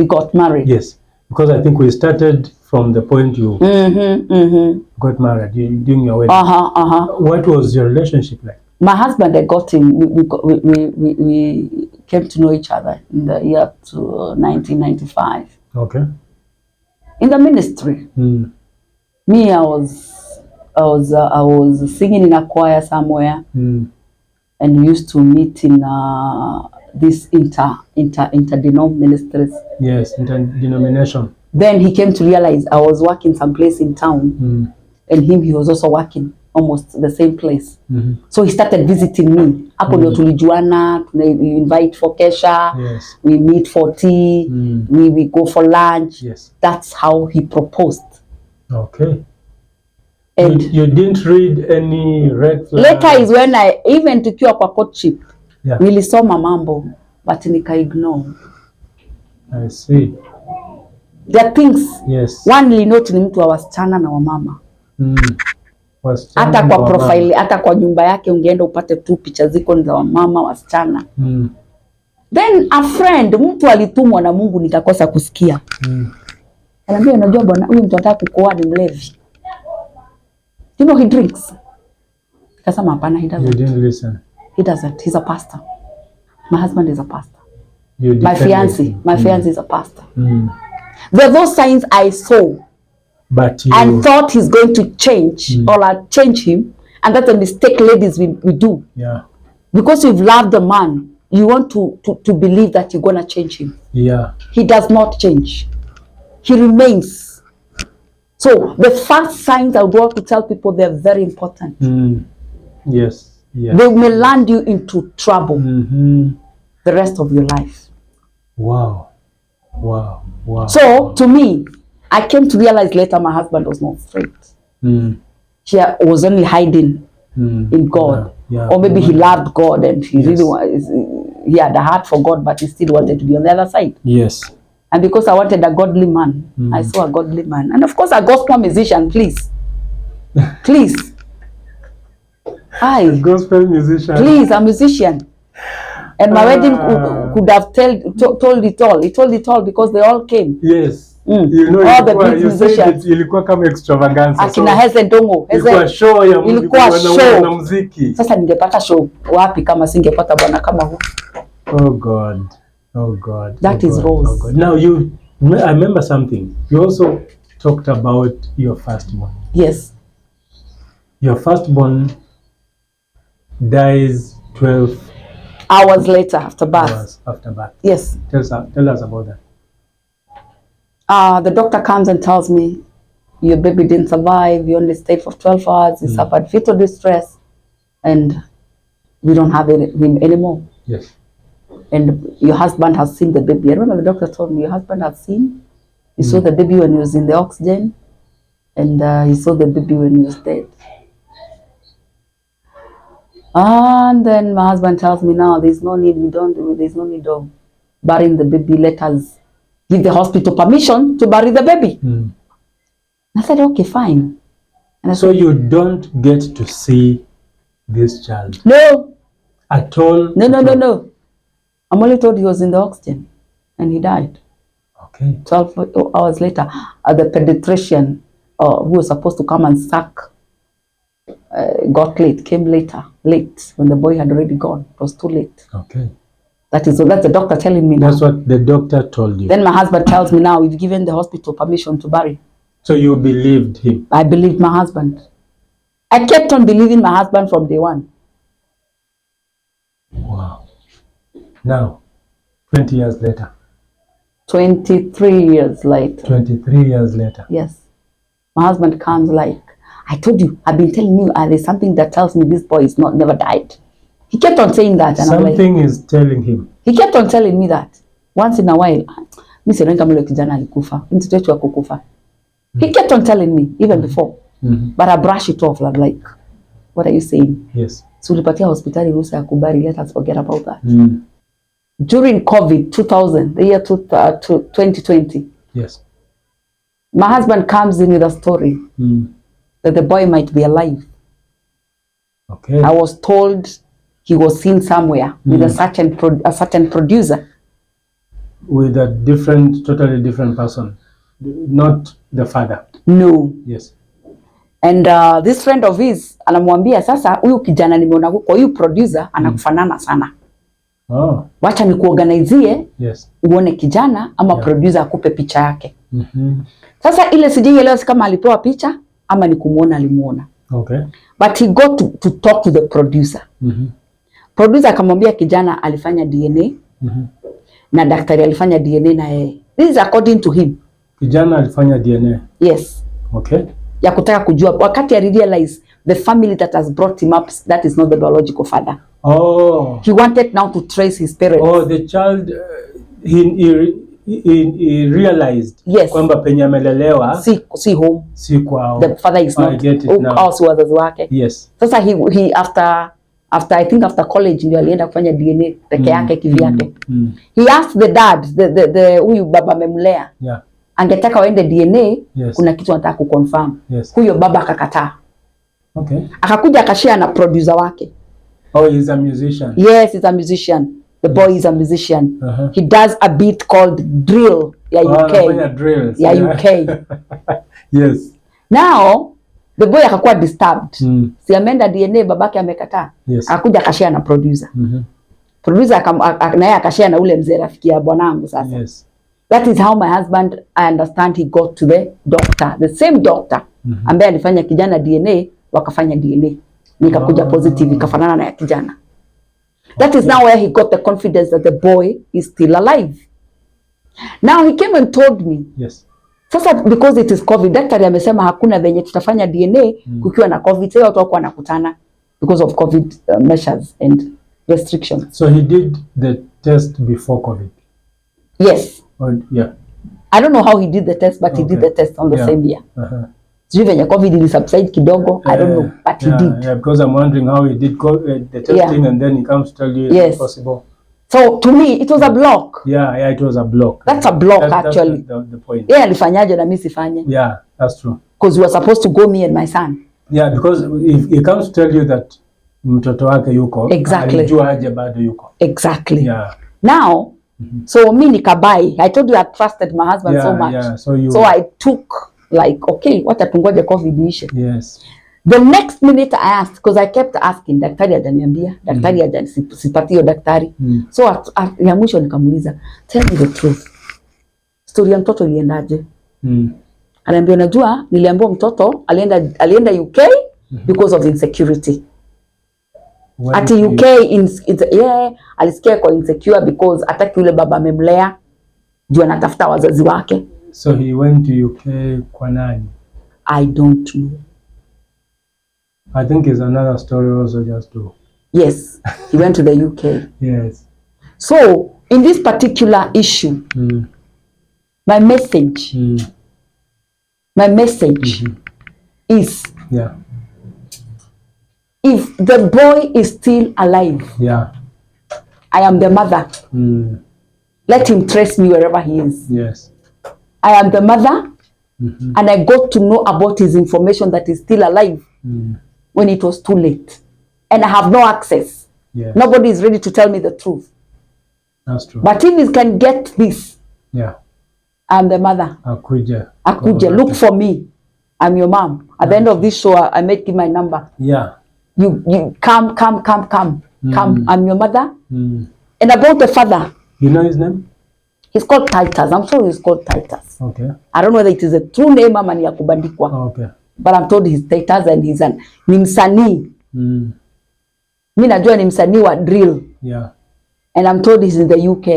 got married. Yes. Because I think we started from the point you got married, doing your wedding. What was your relationship like? My husband, I got him, we came to know each other in the year to 1995. Okay. In the ministry. Me, I was singing in a choir somewhere, and we used to meet in this interdenominational ministries. Yes, interdenomination. Then he came to realize I was working someplace in town, and he was also working almost the same place. So he started visiting me. Hapo ndio tulijuana, we invite for kesha, we meet for tea, we go for lunch. Yes. That's how he proposed. Okay. And you didn't read any red flags? Later is when I, even tukiwa kwa courtship, yeah, nilisoma mambo, but nika ignore. I see. There are things. Yes. One nilinote ni mtu wa wasichana na wamama. Hata kwa profile, hata kwa nyumba yake ungeenda upate tu picha ziko za wamama, wasichana. Then a friend, mtu alitumwa na Mungu nikakosa kusikia. Anambia unajua bwana, huyu mtu anataka kukuoa ni mlevi. You know he drinks. Nikasema hapana, he doesn't. You didn't listen. He doesn't. He's a pastor. My husband is a pastor. You my fiancé is a pastor. There are those signs I saw. But you... and thought he's going to change or I'll change him, and that's a mistake ladies we do. Yeah. Because you've loved a man, you want to believe that you're gonna change him. Yeah. He does not change. He remains. So the first signs I would want to tell people, they're very important. Yes. Yes. They may land you into trouble the rest of your life. Wow. Wow. Wow. So to me, I came to realize later my husband was not straight. He was only hiding in God. Yeah. Or maybe he loved God and he he had a heart for God, but he still wanted to be on the other side. Yes. And because I wanted a godly man, I saw a godly man. And of course a gospel musician, please. Please. A gospel musician. Please, a musician. And my wedding could have told it all. He told it all because they all came. Yes. You know, all the big musicians. Ilikuwa kama extravaganza. Akina Heze Ndongo. Ilikuwa show ya muziki. Sasa ningepata show wapi kama singepata bwana kama huu? Oh God. Oh God. That is Rose. Oh God. Now I remember something. You also talked about your firstborn. Yes. Your firstborn dies 12 hours later after birth. Hours after birth. Yes. Tell us about that. The doctor comes and tells me, your baby didn't survive, you only stayed for 12 hours, he suffered fetal distress, and we don't have him anymore. Yes. And your husband has seen the baby. I remember the doctor told me, your husband has seen, he saw the baby when he was in the oxygen, and he saw the baby when he was dead. And then my husband tells me, now there's no need of burying the baby, let us give the hospital permission to bury the baby. I said, okay, fine. And so you don't get to see this child? No. At all? No. I'm only told he was in the oxygen and he died. Okay. 12 hours later, the pediatrician who was supposed to come and suck got late, came late when the boy had already gone. It was too late. Okay. That's the doctor telling me now. That's what the doctor told you. Then my husband tells me now, we've given the hospital permission to bury. So you believed him? I believed my husband. I kept on believing my husband from day one. Wow. Now, 20 years later. 23 years later. 23 years later. Yes. My husband comes like, I told you, I've been telling you, there's something that tells me this boy is never died. He kept on saying that. And something like, is telling him. He kept on telling me that. Once in a while, kijana. He kept on telling me, even before. But I brush it off. I'm like, what are you saying? Yes. So ulipatia hospitali ruhusa ya kubari, let us forget about that. During COVID 2000, the year 2020. Yes. My husband comes in with a story that the boy might be alive. Okay. I was told he was seen somewhere with a certain producer. With a totally different person, not the father. No. Yes. And this friend of his anamwambia sasa huyu kijana nimeona huko huyu producer anakufanana sana. Oh. Wacha nikuorganizie. Yes. Uone kijana ama producer akupe picha yake. Sasa ile sijielewa kama alipewa picha ama ni kumuona alimuona. Okay. But he got to talk to the producer. Producer akamwambia kijana alifanya DNA. Na daktari alifanya DNA na yeye. This is according to him. Kijana alifanya DNA. Yes. Okay. Ya kutaka kujua wakati I realize the family that has brought him up, that is not the biological father. Oh. He wanted now to trace his parents. Oh, the child he realized. Yes. Kwamba penye amelelewa si home. Si kwao. The father is not. I get it now. Also wazazi wake. Yes. Sasa he after I think after college ndio alienda kufanya DNA peke yake kivyake. He asked the dad, the huyu baba memlea. Yeah. Angetaka waende DNA, yes. Kuna kitu anataka kuconfirm. Yes. Huyo baba akakataa. Okay. Akakuja akashare na producer wake. Oh, he's a musician. Yes, he's a musician. The boy is a musician. He does a beat called drill. Yeah, UK. Drills. Yeah, UK. Yes. Now, the boy akakuwa disturbed. Si ameenda DNA babake amekataa. Yes. Akakuja akashare na producer. Producer naye akashare na ule mzee rafiki ya bwanangu sasa. Yes. That is how my husband, I understand, he got to the doctor, the same doctor ambaye alifanya kijana DNA, wakafanya DNA. Nikakuja positive, ikafanana na ya kijana. That is now where he got the confidence that the boy is still alive. Now he came and told me. Yes. Sasa because it is COVID, daktari amesema hakuna venye tutafanya DNA kukiwa na COVID. Sasa watu wako wanakutana because of COVID measures and restrictions. So he did the test before COVID? Yes. Yeah. I don't know how he did the test, but he did the test on the same year. Sijui venye COVID ili subside kidogo, I don't know, but he did. Yeah, because I'm wondering how he did the testing and then he comes to tell you it's possible. So to me, it was a block. Yeah, it was a block. That's a block actually. That's the point. Yeah, alifanyaje na mimi sifanye. Yeah, that's true. Because we were supposed to go, me and my son. Yeah, because if he comes to tell you that mtoto wake yuko, exactly. Alijua aje bado yuko. Exactly. Yeah. Now, so me nikabai. I told you I trusted my husband so much. Yeah, so I took like, okay, what atungoje COVID ishe. Yes. The next minute I asked, because I kept asking, daktari hajaniambia, daktari hajasipati hiyo daktari. So ya mwisho nikamuuliza, tell me the truth. Story ya mtoto iliendaje? Anaambia unajua, niliambiwa mtoto alienda UK because of insecurity. Ati UK alisikia kwa insecure because hataki yule baba amemlea juu anatafuta wazazi wake. So he went to UK kwa nani? I don't know. I think it's another story also just to... Yes, he went to the UK. Yes. So, in this particular issue, my message is, if the boy is still alive, I am the mother. Let him trace me wherever he is. Yes. I am the mother, and I got to know about his information that he's still alive when it was too late. And I have no access. Yes. Nobody is ready to tell me the truth. That's true. But if he can get this, I'm the mother. Akuja. Look for me. I'm your mom. At the end of this show, I make you my number. Yeah. You come. Come. I'm your mother. And about the father. You know his name? He's called Titus. I'm sure he's called Titus. Okay. I don't know whether it is a true name ama ni ya kubandikwa. Okay. But I'm told he's Titus and he's ni msanii. Mimi najua ni msanii wa drill. Yeah. And I'm told he's in the UK.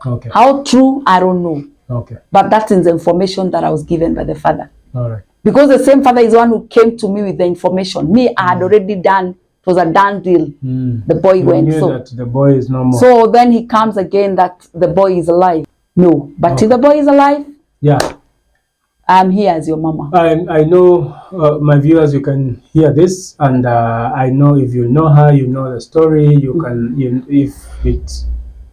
Okay. How true, I don't know. Okay. But that is the information that I was given by the father. All right. Because the same father is the one who came to me with the information. Me, I had already done, it was a done deal. The boy You went. knew So that the boy is no more. So then he comes again that the boy is alive. No, but if the boy is alive, yeah, I'm here as your mama. I know, my viewers, you can hear this, and I know if you know her, you know the story. You can,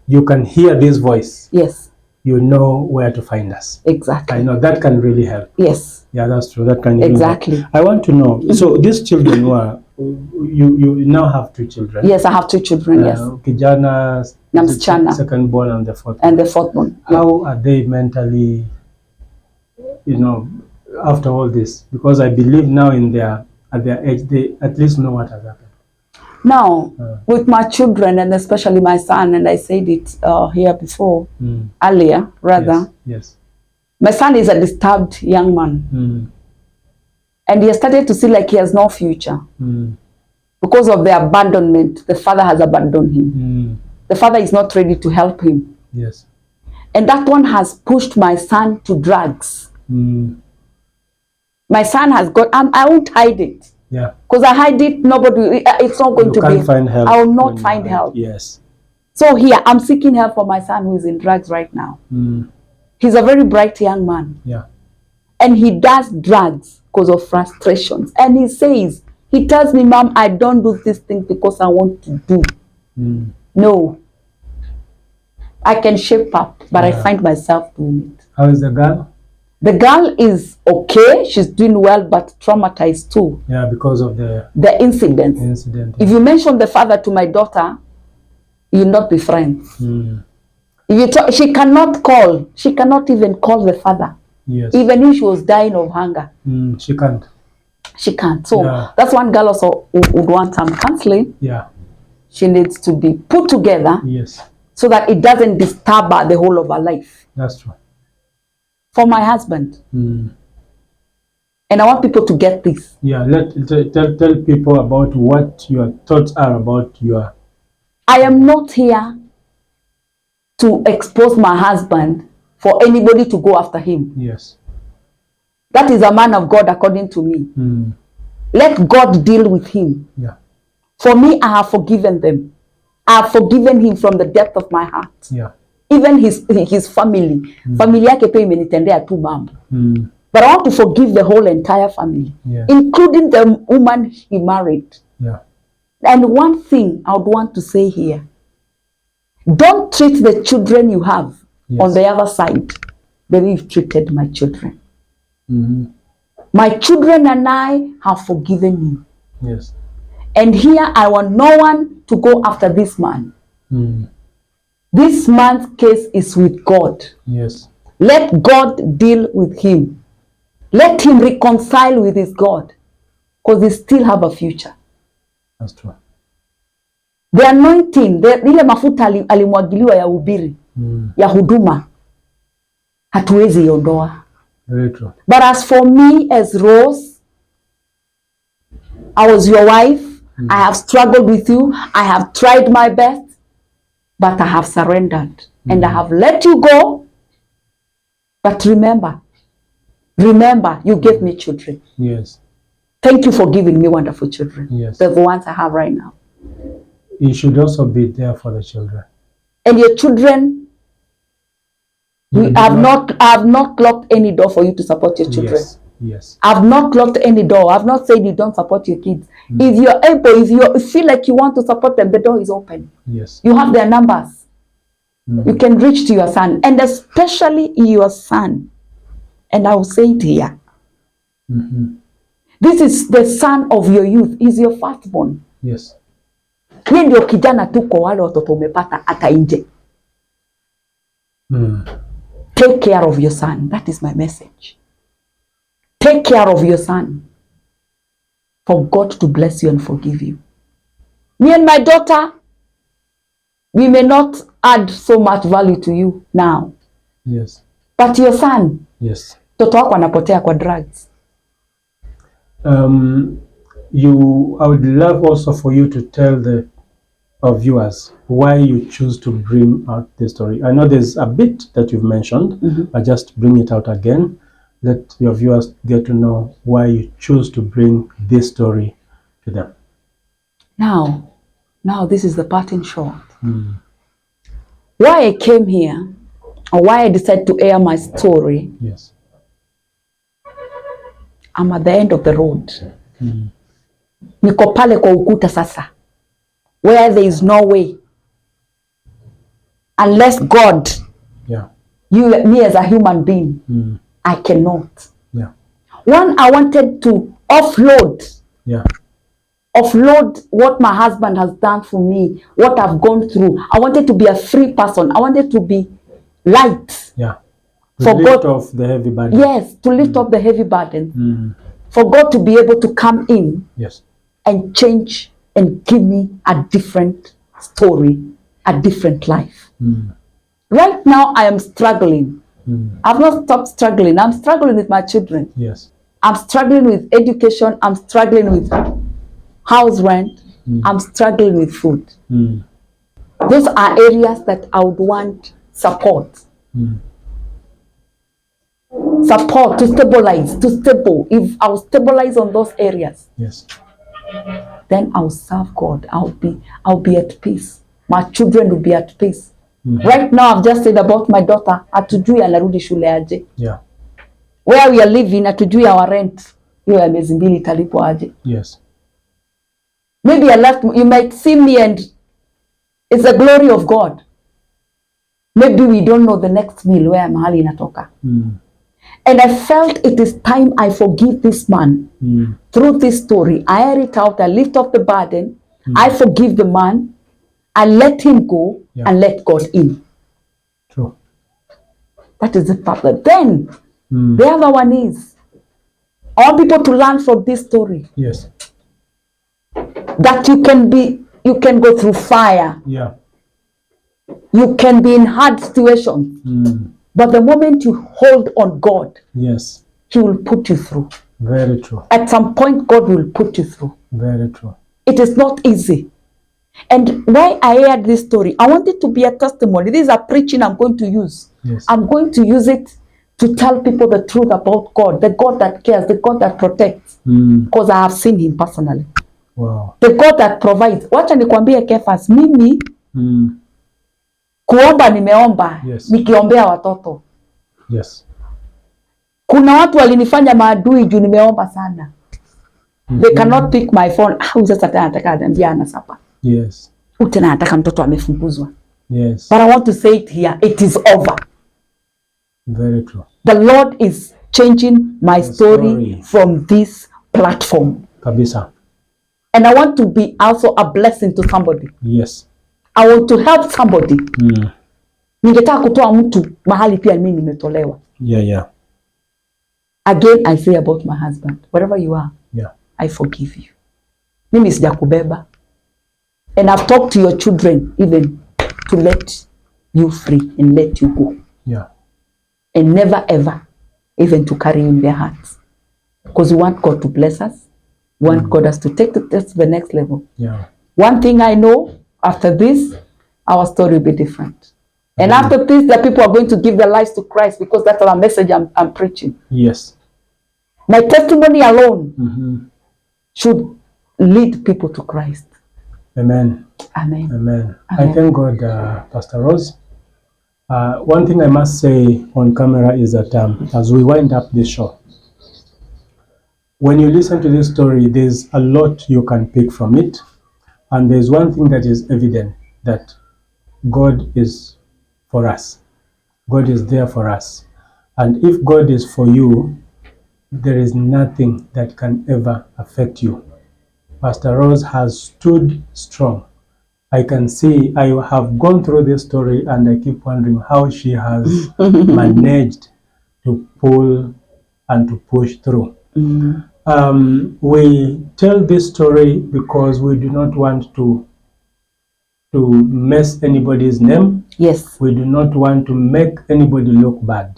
you can hear this voice. Yes. You know where to find us. Exactly. I know that can really help. Yes. Yeah, that's true. That can really exactly help. I want to know. So these children who are, you now have 2 children. Yes, I have 2 children. Yes. Kijana, Na msichana. second born, and the fourth. And the fourth one. How are they mentally, after all this? Because I believe now at their age, they at least know what has happened. Now, with my children, and especially my son, and I said it here before, earlier, rather. Yes. My son is a disturbed young man. And he has started to see like he has no future. Because of the abandonment, the father has abandoned him. The father is not ready to help him. Yes. And that one has pushed my son to drugs. My son has got, I won't hide it. Yeah. Because I hide it, nobody, it's not going to be. Find help. I will not find help. Yes. So here, I'm seeking help for my son who is in drugs right now. He's a very bright young man. Yeah. And he does drugs because of frustrations. And he says, he tells me, Mom, I don't do this thing because I want to do. No. I can shape up, but I find myself doing it. How is the girl? The girl is okay. She's doing well, but traumatized too. Yeah, because of the incident. If you mention the father to my daughter, you'll not be friends. If you talk, she cannot call. She cannot even call the father. Yes. Even if she was dying of hunger. She can't. She can't. So that's one girl also would want some counseling. Yeah. She needs to be put together. Yes. So that it doesn't disturb her the whole of her life. That's true. For my husband. And I want people to get this. Yeah, tell people about what your thoughts are about your... I am not here to expose my husband for anybody to go after him. Yes. That is a man of God according to me. Let God deal with him. Yeah. For me, I have forgiven them. I have forgiven him from the depth of my heart. Yeah. Even his family. Family yake pia imenitendea tu mambo. But I want to forgive the whole entire family. Yeah. Including the woman he married. Yeah. And one thing I would want to say here. Don't treat the children you have on the other side the way you've treated my children. My children and I have forgiven you. Yes. And here I want no one to go after this man. This man's case is with God. Yes. Let God deal with him. Let him reconcile with his God. Because he still have a future. That's true. The anointing, ile mafuta alimwagiliwa ya ubiri, ya huduma, hatuwezi iondoa. Very true. But as for me, as Rose, I was your wife. I have struggled with you. I have tried my best. But I have surrendered. And I have let you go. But remember, you gave me children. Yes. Thank you for giving me wonderful children. Yes. They're the ones I have right now. You should also be there for the children. And your children, I have not locked any door for you to support your children. Yes. Yes. I've not locked any door. I've not said you don't support your kids. If you're able, if you feel like you want to support them, the door is open. Yes. You have their numbers. You can reach to your son, and especially your son. And I will say it here. This is the son of your youth. He's your firstborn. Yes. Yeye ndio kijana tu kwa wale watoto umepata hata nje. Take care of your son. That is my message. Take care of your son. For God to bless you and forgive you. Me and my daughter, we may not add so much value to you now. Yes. But your son, yes. Mtoto wako anapotea kwa drugs. I would love also for you to tell our viewers why you choose to bring out this story. I know there's a bit that you've mentioned, but just bring it out again. Let your viewers get to know why you choose to bring this story to them. Now this is the part in short. Why I came here, or why I decided to air my story. Yes. I'm at the end of the road. Niko pale kwa ukuta sasa, where there is no way unless God, me as a human being, I cannot. One, I wanted to offload what my husband has done for me, what I've gone through. I wanted to be a free person. I wanted to be light. To lift off the heavy burden. Yes, to lift up the heavy burden. For God to be able to come in and change and give me a different story, a different life. Right now, I am struggling. I've not stopped struggling. I'm struggling with my children. I'm struggling with education. I'm struggling with house rent. I'm struggling with food. Those are areas that I would want support. Support to stabilize, If I will stabilize on those areas, then I'll serve God. I'll be at peace. My children will be at peace. Right now, I've just said about my daughter, hatujui anarudi shule aje. Where we are living, hatujui our rent. Hiyo ya miezi mbili italipwa aje. Maybe you might see me and it's the glory of God. Maybe we don't know the next meal where mahali inatoka. And I felt it is time I forgive this man. Through this story, I air it out, I lift up the burden, I forgive the man, I let him go and let God in. True. That is the problem. Then, the other one is, I want people to learn from this story. That you can go through fire. You can be in hard situations. But the moment you hold on God, He will put you through. Very true. At some point, God will put you through. Very true. It is not easy. And why I aired this story, I want it to be a testimony. This is a preaching I'm going to use. I'm going to use it to tell people the truth about God, the God that cares, the God that protects. Because I have seen Him personally. Wow. The God that provides. Wacha nikwambie Kefas, mimi kuomba nimeomba, nikiombea watoto. Kuna watu walinifanya maadui juu nimeomba sana. They cannot pick my phone. Sasa anataka anambiana sapa. Tena anataka mtoto amefunguzwa. But I want to say it here, it is over. Very true. The Lord is changing my story from this platform. Kabisa. And I want to be also a blessing to somebody. I want to help somebody. Ningetaka kutoa mtu mahali pia mimi nimetolewa. Again, I say about my husband, wherever you are, I forgive you. Mimi sijakubeba. And I've talked to your children even to let you free and let you go. And never ever even to carry in their hearts. Because we want God to bless us. We want God us to take it to the next level. One thing I know, after this, our story will be different. And after this, the people are going to give their lives to Christ because that's our message I'm preaching. My testimony alone should lead people to Christ. Amen. I thank God, Pastor Rose. One thing I must say on camera is that as we wind up this show, when you listen to this story, there's a lot you can pick from it. And there's one thing that is evident, that God is for us. God is there for us. And if God is for you, there is nothing that can ever affect you. Pastor Rose has stood strong. I can see, I have gone through this story and I keep wondering how she has managed to pull and to push through. We tell this story because we do not want to mess anybody's name. We do not want to make anybody look bad.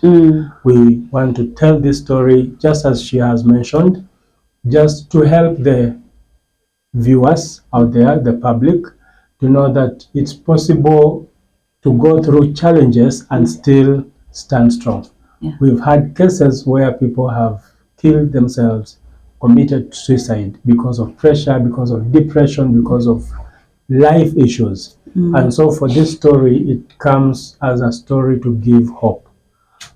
We want to tell this story, just as she has mentioned, just to help the viewers out there, the public, to know that it's possible to go through challenges and still stand strong. Yeah. We've had cases where people have killed themselves, committed suicide because of pressure, because of depression, because of life issues. And so for this story, it comes as a story to give hope.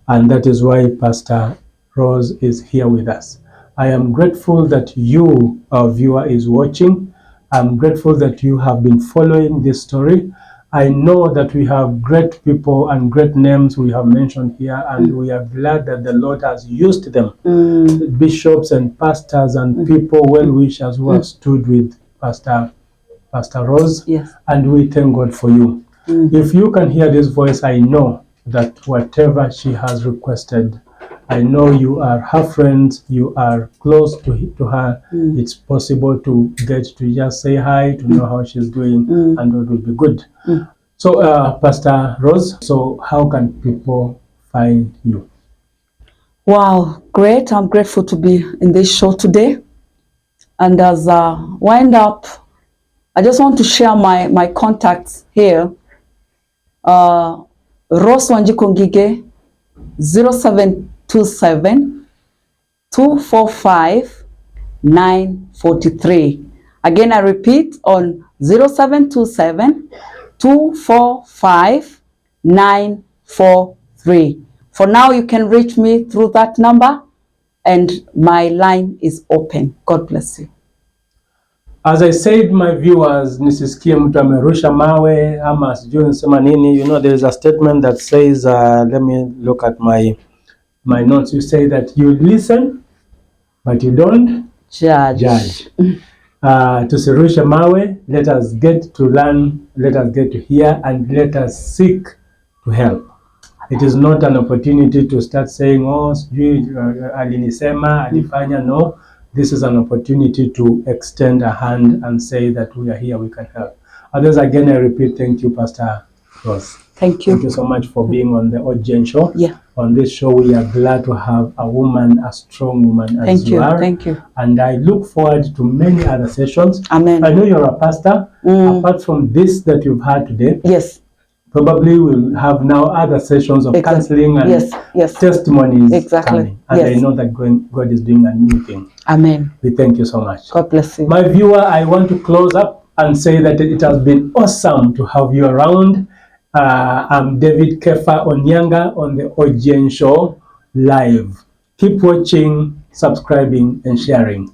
And that is why Pastor Rose is here with us. I am grateful that you, our viewer, is watching. I'm grateful that you have been following this story. I know that we have great people and great names we have mentioned here, and we are glad that the Lord has used them. Bishops and pastors and people, well-wishers who have stood with Pastor Rose. Yes. And we thank God for you. If you can hear this voice, I know that whatever she has requested, I know you are her friends, you are close to her. It's possible to get to just say hi, to know how she's doing, and it will be good. So, Pastor Rose, so how can people find you? Wow, great. I'm grateful to be in this show today. And as I wind up, I just want to share my contacts here. Rose Wanjikongige, 0727 245 943. Again, I repeat, on 0727 245 943. For now, you can reach me through that number, and my line is open. God bless you. As I said, my viewers, nisisikie mtu amerusha mawe ama sijui nisema nini. You know, there is a statement that says, let me look at my notes. You say that you listen, but you don't judge. Tusirushe mawe, let us get to learn, let us get to hear, and let us seek to help. It is not an opportunity to start saying, oh, sijui alinisema, alifanya. No. This is an opportunity to extend a hand and say that we are here, we can help. Others, again, I repeat, thank you, Pastor Rose. Thank you. Thank you so much for being on the OGN show. Yeah. On this show, we are glad to have a woman, a strong woman as you are. Thank you. And I look forward to many other sessions. Amen. I know you're a pastor. Apart from this that you've had today, yes, probably we'll have now other sessions of counseling and testimonies coming. And I know that God is doing a new thing. Amen. We thank you so much. God bless you. My viewer, I want to close up and say that it has been awesome to have you around. I'm David Kefa Onyanga on the OGN show live. Keep watching, subscribing, and sharing.